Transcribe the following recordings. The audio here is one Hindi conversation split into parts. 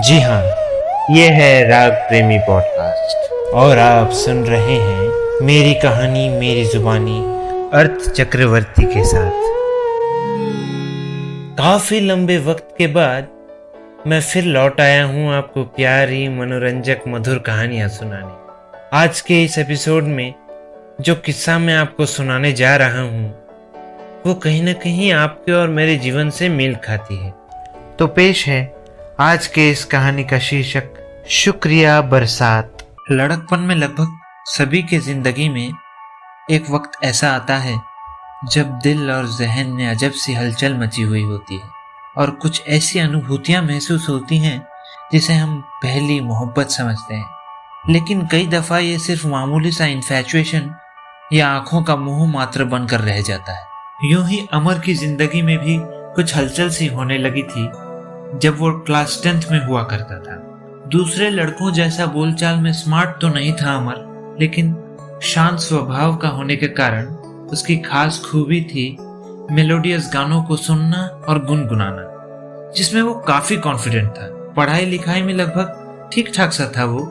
जी हाँ, ये है राग प्रेमी पॉडकास्ट और आप सुन रहे हैं मेरी कहानी मेरी जुबानी अर्थ चक्रवर्ती के साथ। काफी लंबे वक्त के बाद मैं फिर लौट आया हूँ आपको प्यारी मनोरंजक मधुर कहानियां सुनाने। आज के इस एपिसोड में जो किस्सा मैं आपको सुनाने जा रहा हूँ वो कहीं ना कहीं आपके और मेरे जीवन से मेल खाती है। तो पेश है आज के इस कहानी का शीर्षक शुक्रिया बरसात। लड़कपन में लगभग सभी के जिंदगी में एक वक्त ऐसा आता है जब दिल और जहन में अजब सी हलचल मची हुई होती है और कुछ ऐसी अनुभूतियां महसूस होती हैं जिसे हम पहली मोहब्बत समझते हैं, लेकिन कई दफा ये सिर्फ मामूली सा इन्फैचुएशन या आंखों का मोह मात्र बनकर रह जाता है। यूं ही अमर की जिंदगी में भी कुछ हलचल सी होने लगी थी जब वो क्लास 10th में हुआ करता था। दूसरे लड़कों जैसा बोलचाल में स्मार्ट तो नहीं था अमर, लेकिन शांत स्वभाव का होने के कारण उसकी खास खूबी थी मेलोडियस गानों को सुनना और गुनगुनाना, जिसमें वो काफी कॉन्फिडेंट था। पढ़ाई लिखाई में लगभग ठीक ठाक सा था वो।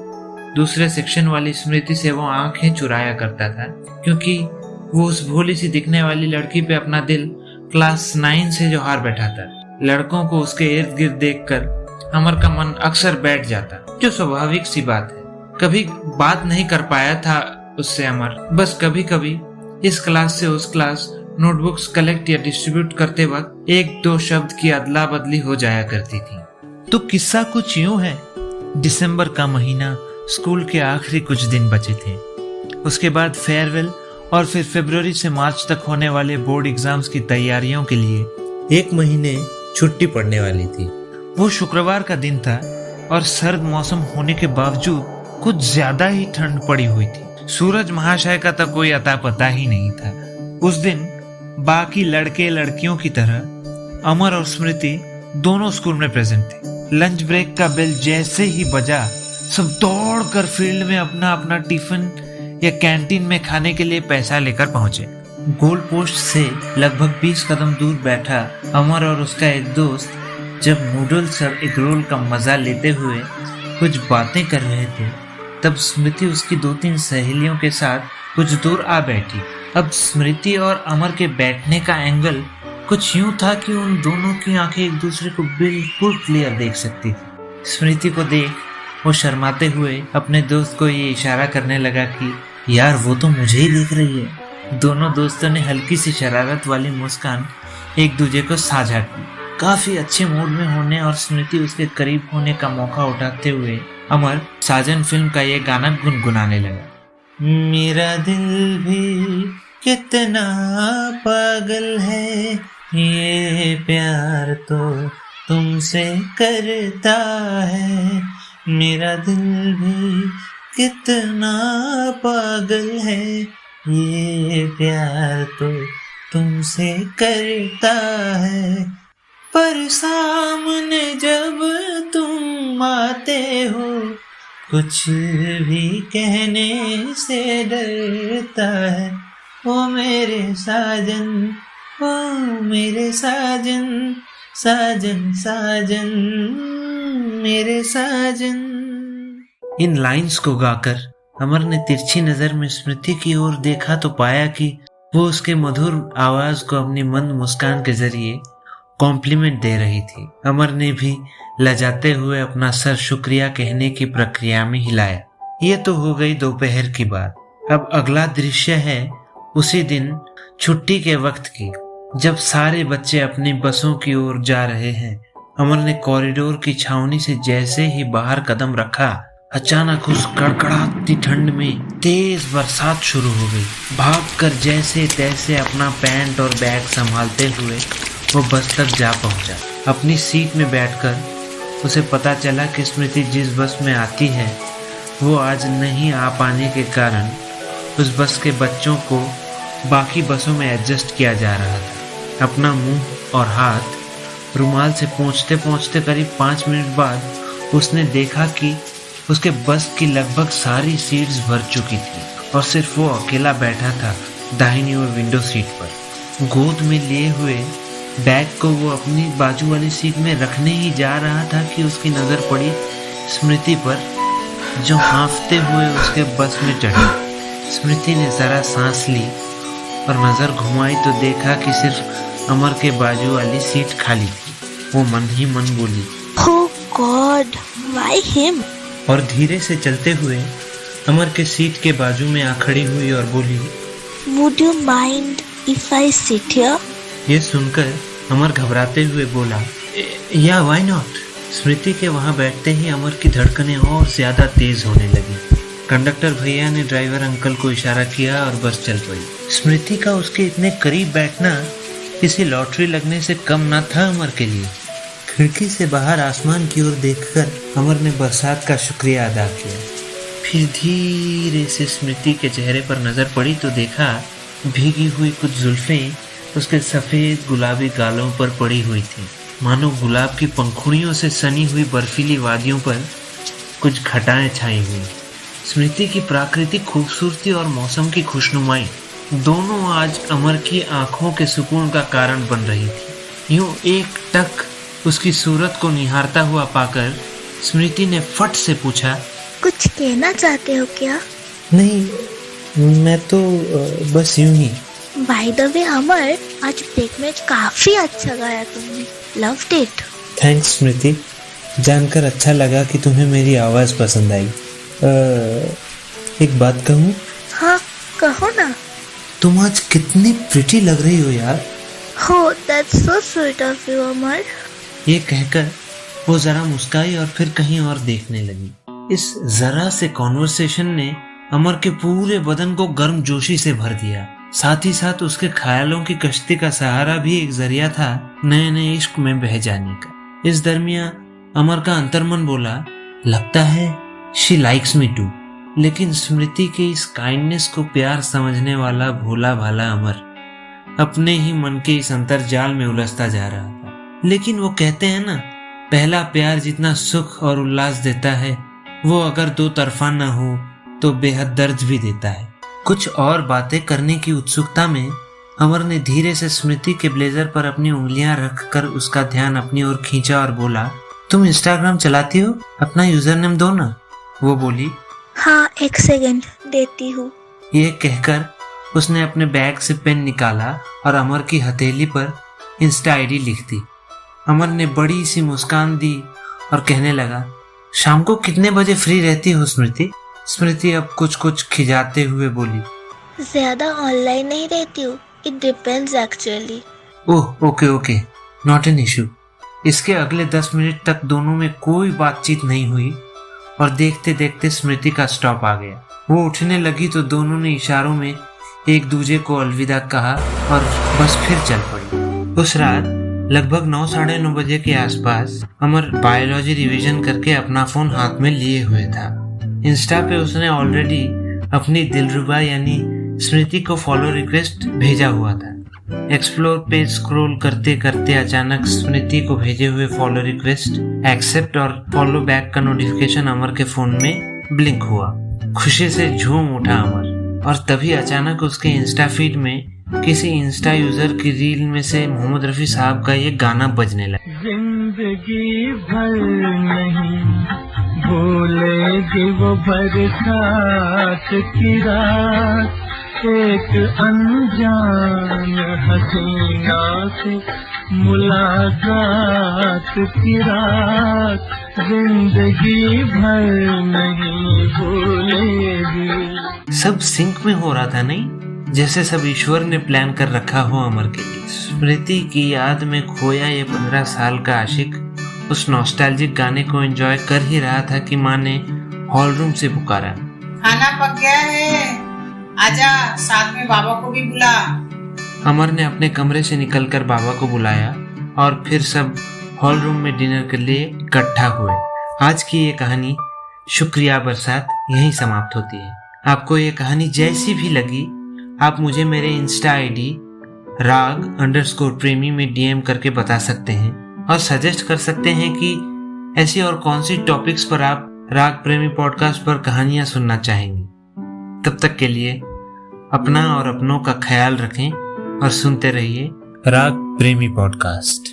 दूसरे सेक्शन वाली स्मृति से वो आंखें चुराया करता था क्योंकि वो उस भोली सी दिखने वाली लड़की पे अपना दिल क्लास 9 से जो हार बैठा था। लड़कों को उसके इर्द गिर्द देखकर अमर का मन अक्सर बैठ जाता, जो स्वाभाविक सी बात है। कभी बात नहीं कर पाया था उससे अमर, बस कभी कभी इस क्लास से उस क्लास नोटबुक्स कलेक्ट या डिस्ट्रीब्यूट करते वक्त एक दो शब्द की अदला बदली हो जाया करती थी। तो किस्सा कुछ यूं है। दिसंबर का महीना, स्कूल के आखिरी कुछ दिन बचे थे। उसके बाद फेयरवेल और फिर फरवरी से मार्च तक होने वाले बोर्ड एग्जाम्स की तैयारियों के लिए 1 महीने छुट्टी पड़ने वाली थी। वो शुक्रवार का दिन था और सर्द मौसम होने के बावजूद कुछ ज्यादा ही ठंड पड़ी हुई थी। सूरज महाशय का तो कोई अता पता ही नहीं था। उस दिन बाकी लड़के लड़कियों की तरह अमर और स्मृति दोनों स्कूल में प्रेजेंट थे। लंच ब्रेक का बेल जैसे ही बजा, सब दौड़कर फील्ड में अपना अपना टिफिन या कैंटीन में खाने के लिए पैसा लेकर पहुंचे। गोल पोस्ट से लगभग 20 कदम दूर बैठा अमर और उसका एक दोस्त जब नूडल्स और एग रोल का मजा लेते हुए कुछ बातें कर रहे थे, तब स्मृति उसकी 2-3 सहेलियों के साथ कुछ दूर आ बैठी। अब स्मृति और अमर के बैठने का एंगल कुछ यूं था कि उन दोनों की आंखें एक दूसरे को बिल्कुल क्लियर देख सकती थी। स्मृति को देख वो शर्माते हुए अपने दोस्त को ये इशारा करने लगा कि यार वो तो मुझे ही देख रही है। दोनों दोस्तों ने हल्की सी शरारत वाली मुस्कान एक दूसरे को साझा की। काफी अच्छे मूड में होने और स्मृति उसके करीब होने का मौका उठाते हुए अमर साजन फिल्म का ये गाना गुनगुनाने लगा। मेरा दिल भी कितना पागल है, ये प्यार तो तुमसे करता है। मेरा दिल भी कितना पागल है, ये प्यार तो तुमसे करता है। पर सामने जब तुम आते हो, कुछ भी कहने से डरता है। ओ मेरे साजन, ओ मेरे साजन, साजन साजन मेरे साजन। इन लाइंस को गाकर अमर ने तिरछी नजर में स्मृति की ओर देखा तो पाया कि वो उसके मधुर आवाज को अपनी मंद मुस्कान के जरिए कॉम्प्लीमेंट दे रही थी। अमर ने भी लजाते हुए अपना सर शुक्रिया कहने की प्रक्रिया में हिलाया। ये तो हो गई दोपहर की बात। अब अगला दृश्य है उसी दिन छुट्टी के वक्त की, जब सारे बच्चे अपनी बसों की ओर जा रहे हैं। अमर ने कॉरिडोर की छावनी से जैसे ही बाहर कदम रखा, अचानक उस कड़कड़ाती ठंड में तेज बरसात शुरू हो गई। भागकर जैसे तैसे अपना पैंट और बैग संभालते हुए वो बस तक जा पहुंचा। अपनी सीट में बैठकर उसे पता चला कि स्मृति जिस बस में आती है वो आज नहीं आ पाने के कारण उस बस के बच्चों को बाकी बसों में एडजस्ट किया जा रहा था। अपना मुंह और हाथ रुमाल से पोंछते पोंछते करीब 5 मिनट बाद उसने देखा कि उसके बस की लगभग सारी सीट्स भर चुकी थी और सिर्फ वो अकेला बैठा था दाहिनी ओर विंडो सीट पर। गोद में लिए हुए बैग को वो अपनी बाजू वाली सीट में रखने ही जा रहा था कि उसकी नज़र पड़ी स्मृति पर, जो हाँफते हुए उसके बस में चढ़ी। स्मृति ने ज़रा सांस ली और नज़र घुमाई तो देखा कि सिर्फ अमर के बाजू वाली सीट खाली थी। वो मन ही मन बोली, Oh God, why him? और धीरे से चलते हुए अमर के सीट के बाजू में आ खड़ी हुई और बोली, Would you mind if I sit here? ये सुनकर अमर घबराते हुए बोला, या व्हाई नॉट। स्मृति के वहां बैठते ही अमर की धड़कनें और ज्यादा तेज होने लगी। कंडक्टर भैया ने ड्राइवर अंकल को इशारा किया और बस चल पड़ी। स्मृति का उसके इतने करीब बैठना किसी लॉटरी लगने से कम ना था अमर के लिए। खिड़की से बाहर आसमान की ओर देखकर अमर ने बरसात का शुक्रिया अदा किया। फिर धीरे से स्मृति के चेहरे पर नजर पड़ी तो देखा भीगी हुई कुछ जुल्फें उसके सफेद गुलाबी गालों पर पड़ी हुई थी, मानो गुलाब की पंखुड़ियों से सनी हुई बर्फीली वादियों पर कुछ घटाएं छाई हुई। स्मृति की प्राकृतिक खूबसूरती और मौसम की खुशनुमाई दोनों आज अमर की आंखों के सुकून का कारण बन रही थी। यूं एक टक उसकी सूरत को निहारता हुआ पाकर स्मृति ने फट से पूछा, कुछ कहना चाहते हो क्या? नहीं, मैं तो बस यूं ही। By the way, अमर, आज ब्रेक में काफी अच्छा गाया तुमने। Loved it. थैंक्स स्मृति, जानकर अच्छा लगा कि तुम्हें मेरी आवाज़ पसंद आई। एक बात कहूँ? हाँ, कहो ना। तुम आज कितनी प्रिटी लग रही हो यार। Oh, that's so sweet of you, अमर। ये कहकर वो जरा मुस्काई और फिर कहीं और देखने लगी। इस जरा से कॉन्वर्सेशन ने अमर के पूरे बदन को गर्मजोशी से भर दिया। साथ ही साथ उसके ख्यालों की कश्ती का सहारा भी एक जरिया था नए नए इश्क में बह जाने का। इस दरमियान अमर का अंतर्मन बोला, लगता है शी लाइक्स मी टू। लेकिन स्मृति के इस काइंडनेस को प्यार समझने वाला भोला भाला अमर अपने ही मन के इस अंतर्जाल में उलझता जा रहा था। लेकिन वो कहते हैं ना, पहला प्यार जितना सुख और उल्लास देता है वो अगर दो तरफा न हो तो बेहद दर्द भी देता है। कुछ और बातें करने की उत्सुकता में अमर ने धीरे से स्मृति के ब्लेजर पर अपनी उंगलियां रखकर उसका ध्यान अपनी ओर खींचा और बोला, तुम इंस्टाग्राम चलाती हो? अपना यूजर नेम दो ना। वो बोली, हाँ, एक सेकंड देती हूँ। ये कहकर उसने अपने बैग से पेन निकाला और अमर की हथेली पर इंस्टा आईडी लिख दी। अमर ने बड़ी सी मुस्कान दी और कहने लगा, शाम को कितने बजे फ्री रहती हो स्मृति? स्मृति अब कुछ कुछ खिजाते हुए बोली, ज्यादा ऑनलाइन नहीं रहती हूँ। It depends actually. Oh okay, not an issue. इसके अगले 10 मिनट तक दोनों में कोई बातचीत नहीं हुई और देखते देखते स्मृति का स्टॉप आ गया। वो उठने लगी तो दोनों ने इशारों में एक दूसरे को अलविदा कहा और बस फिर चल पड़ी। उस रात लगभग 9 साढ़े 9 बजे के आसपास अमर बायोलॉजी रिवीजन करके अपना फोन हाथ में लिए हुए था। इंस्टा पे उसने ऑलरेडी अपनी दिलरुबा यानी स्मृति को फॉलो रिक्वेस्ट भेजा हुआ था। एक्सप्लोर पेज स्क्रॉल करते करते अचानक स्मृति को भेजे हुए फॉलो रिक्वेस्ट एक्सेप्ट और फॉलो बैक का नोटिफिकेशन अमर के फोन में ब्लिंक हुआ। खुशी से झूम उठा अमर और तभी अचानक उसके इंस्टा फीड में किसी इंस्टा यूजर की रील में से मोहम्मद रफी साहब का ये गाना बजने लगा। जिंदगी भर नहीं भूलेगी वो बरसात की रात, एक अनजान हसीना से मुलाकात की रात, जिंदगी भर नहीं भूलेगी। सब सिंक में हो रहा था नहीं, जैसे सब ईश्वर ने प्लान कर रखा हो अमर के लिए। स्मृति की याद में खोया ये 15 साल का आशिक उस नॉस्टैल्जिक गाने को एंजॉय कर ही रहा था कि माँ ने हॉल रूम से पुकारा, खाना पक गया है, आजा, साथ में बाबा को भी बुला। अमर ने अपने कमरे से निकलकर बाबा को बुलाया और फिर सब हॉल रूम में डिनर के लिए इकट्ठा हुए। आज की ये कहानी शुक्रिया बरसात यहीं समाप्त होती है। आपको ये कहानी जैसी भी लगी आप मुझे मेरे इंस्टा आईडी राग_प्रेमी में डीएम करके बता सकते हैं और सजेस्ट कर सकते हैं कि ऐसी और कौन सी टॉपिक्स पर आप राग प्रेमी पॉडकास्ट पर कहानियां सुनना चाहेंगे। तब तक के लिए अपना और अपनों का ख्याल रखें और सुनते रहिए राग प्रेमी पॉडकास्ट।